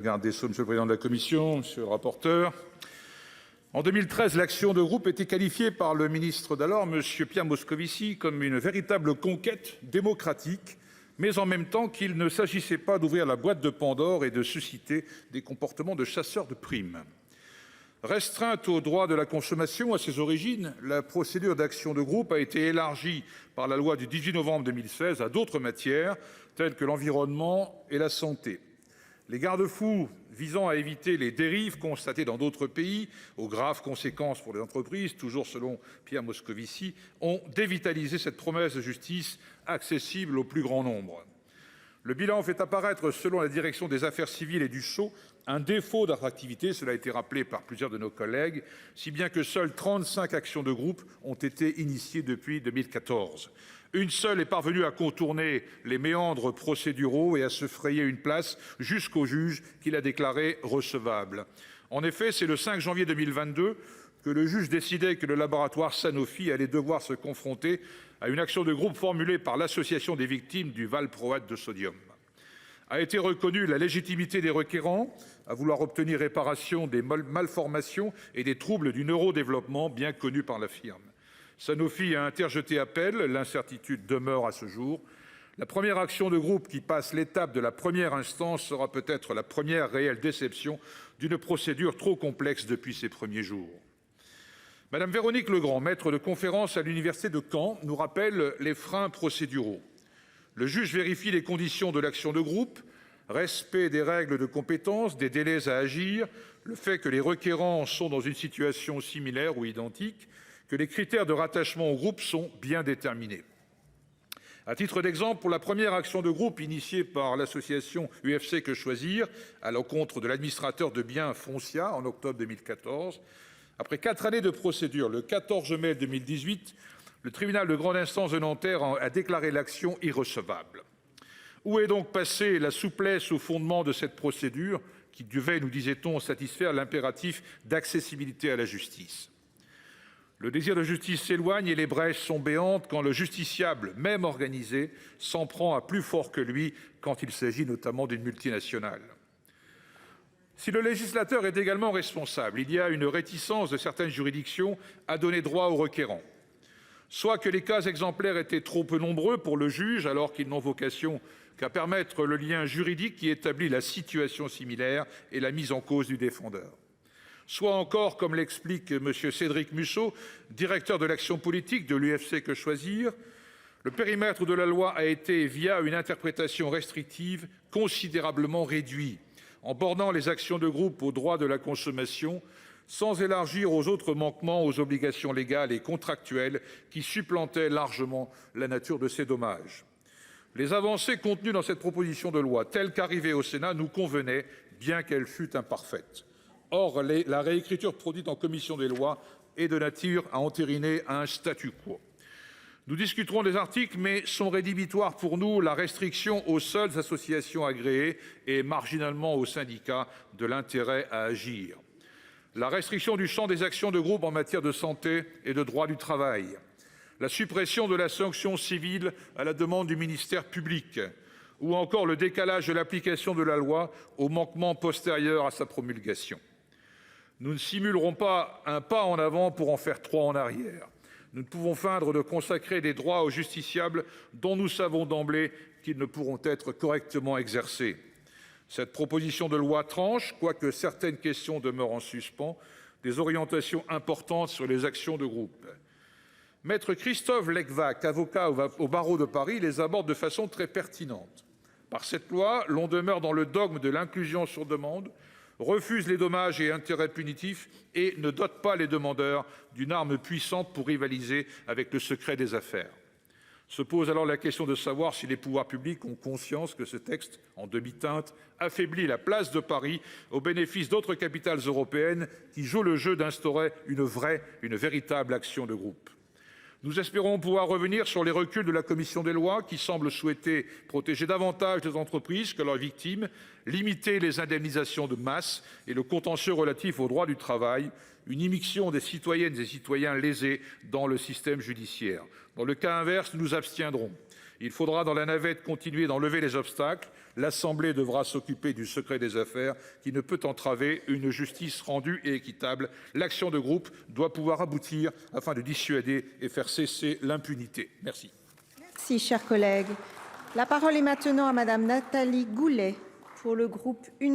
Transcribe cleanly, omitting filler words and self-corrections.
Garde des Sceaux, monsieur le président de la commission, monsieur le rapporteur. En 2013, l'action de groupe était qualifiée par le ministre d'alors, monsieur Pierre Moscovici, comme une véritable conquête démocratique, mais en même temps qu'il ne s'agissait pas d'ouvrir la boîte de Pandore et de susciter des comportements de chasseurs de primes. Restreinte au droit de la consommation à ses origines, la procédure d'action de groupe a été élargie par la loi du 18 novembre 2016 à d'autres matières, telles que l'environnement et la santé. Les garde-fous visant à éviter les dérives constatées dans d'autres pays, aux graves conséquences pour les entreprises, toujours selon Pierre Moscovici, ont dévitalisé cette promesse de justice accessible au plus grand nombre. Le bilan fait apparaître, selon la direction des affaires civiles et du Sceau, un défaut d'attractivité, cela a été rappelé par plusieurs de nos collègues, si bien que seules 35 actions de groupe ont été initiées depuis 2014. Une seule est parvenue à contourner les méandres procéduraux et à se frayer une place jusqu'au juge qui l'a déclarée recevable. En effet, c'est le 5 janvier 2022 que le juge décidait que le laboratoire Sanofi allait devoir se confronter à une action de groupe formulée par l'association des victimes du valproate de sodium. A été reconnue la légitimité des requérants à vouloir obtenir réparation des malformations et des troubles du neurodéveloppement bien connus par la firme. Sanofi a interjeté appel, l'incertitude demeure à ce jour. La première action de groupe qui passe l'étape de la première instance sera peut-être la première réelle déception d'une procédure trop complexe depuis ses premiers jours. Madame Véronique Legrand, maître de conférence à l'université de Caen, nous rappelle les freins procéduraux. Le juge vérifie les conditions de l'action de groupe, respect des règles de compétence, des délais à agir, le fait que les requérants sont dans une situation similaire ou identique, que les critères de rattachement au groupe sont bien déterminés. À titre d'exemple, pour la première action de groupe initiée par l'association UFC Que Choisir à l'encontre de l'administrateur de biens Foncia en octobre 2014, après 4 années de procédure, le 14 mai 2018, le tribunal de grande instance de Nanterre a déclaré l'action irrecevable. Où est donc passée la souplesse au fondement de cette procédure qui devait, nous disait-on, satisfaire l'impératif d'accessibilité à la justice ? Le désir de justice s'éloigne et les brèches sont béantes quand le justiciable, même organisé, s'en prend à plus fort que lui quand il s'agit notamment d'une multinationale. Si le législateur est également responsable, il y a une réticence de certaines juridictions à donner droit aux requérants. Soit que les cas exemplaires étaient trop peu nombreux pour le juge alors qu'ils n'ont vocation qu'à permettre le lien juridique qui établit la situation similaire et la mise en cause du défendeur. Soit encore, comme l'explique M. Cédric Musso, directeur de l'action politique de l'UFC Que Choisir, le périmètre de la loi a été, via une interprétation restrictive, considérablement réduit, en bornant les actions de groupe au droit de la consommation, sans élargir aux autres manquements aux obligations légales et contractuelles qui supplantaient largement la nature de ces dommages. Les avancées contenues dans cette proposition de loi, telle qu'arrivée au Sénat, nous convenaient, bien qu'elle fût imparfaite. Or, la réécriture produite en commission des lois est de nature à entériner un statu quo. Nous discuterons des articles, mais sont rédhibitoires pour nous la restriction aux seules associations agréées et marginalement aux syndicats de l'intérêt à agir. La restriction du champ des actions de groupe en matière de santé et de droit du travail. La suppression de la sanction civile à la demande du ministère public. Ou encore le décalage de l'application de la loi aux manquements postérieurs à sa promulgation. Nous ne simulerons pas un pas en avant pour en faire 3 en arrière. Nous ne pouvons feindre de consacrer des droits aux justiciables dont nous savons d'emblée qu'ils ne pourront être correctement exercés. Cette proposition de loi tranche, quoique certaines questions demeurent en suspens, des orientations importantes sur les actions de groupe. Maître Christophe Lecvac, avocat au barreau de Paris, les aborde de façon très pertinente. Par cette loi, l'on demeure dans le dogme de l'inclusion sur demande, refuse les dommages et intérêts punitifs et ne dote pas les demandeurs d'une arme puissante pour rivaliser avec le secret des affaires. Se pose alors la question de savoir si les pouvoirs publics ont conscience que ce texte, en demi-teinte, affaiblit la place de Paris au bénéfice d'autres capitales européennes qui jouent le jeu d'instaurer une véritable action de groupe. Nous espérons pouvoir revenir sur les reculs de la commission des lois qui semble souhaiter protéger davantage les entreprises que leurs victimes, limiter les indemnisations de masse et le contentieux relatif au droit du travail, une immixtion des citoyennes et citoyens lésés dans le système judiciaire. Dans le cas inverse, nous nous abstiendrons. Il faudra, dans la navette, continuer d'enlever les obstacles. L'Assemblée devra s'occuper du secret des affaires, qui ne peut entraver une justice rendue et équitable. L'action de groupe doit pouvoir aboutir afin de dissuader et faire cesser l'impunité. Merci. Merci, cher collègue. La parole est maintenant à Madame Nathalie Goulet pour le groupe